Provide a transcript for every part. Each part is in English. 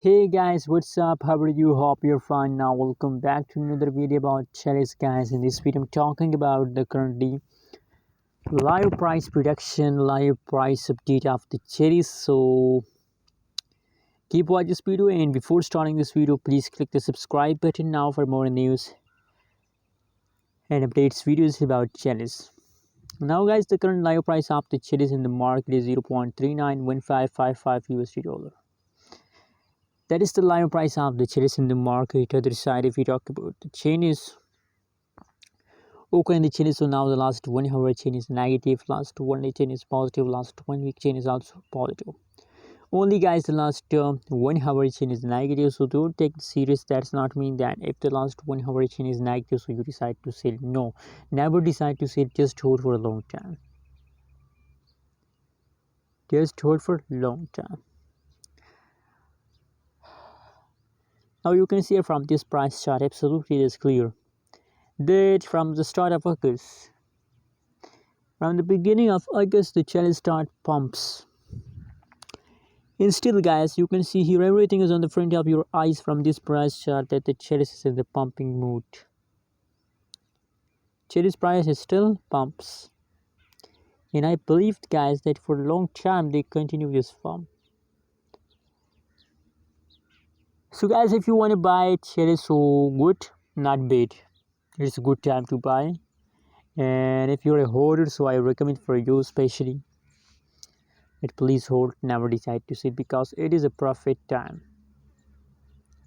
Hey guys, what's up? How are you? Hope you're fine. Now welcome back to another video about Chiliz, guys. In this video I'm talking about the currently live price prediction, live price update of the Chiliz. So keep watching this video, and before starting this video please click the subscribe button now for more news and updates videos about Chiliz. Now guys, the current live price of the Chiliz in the market is 0.391555 USD dollar. That is the live price of the Chiliz in the market. Other side, if we talk about the chain is okay in the chain. So now the last 1 hour chain is negative, last 1 day chain is positive, last 1 week chain is also positive. Only guys, the last 1 hour chain is negative, so don't take it serious. That's not mean that if the last 1 hour chain is negative, so you decide to sell. No, never decide to sell. Just hold for a long time. Just hold for long time. Now you can see from this price chart, absolutely it is clear that from the start of August, from the beginning of August, the Chiliz start pumps. And still guys, you can see here everything is on the front of your eyes from this price chart that the Chiliz is in the pumping mood. Chiliz price is still pumps. And I believed guys that for a long time they continue this pump. So guys, if you want to buy Chiliz, so good, not bad. It's a good time to buy. And if you're a holder, so I recommend for you especially that please hold, never decide to sell, because it is a profit time.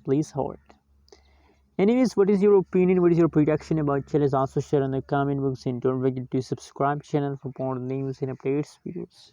Please hold. Anyways, what is your opinion, what is your prediction about Chiliz? Also share in the comment box, and don't forget to subscribe channel for more news and updates videos.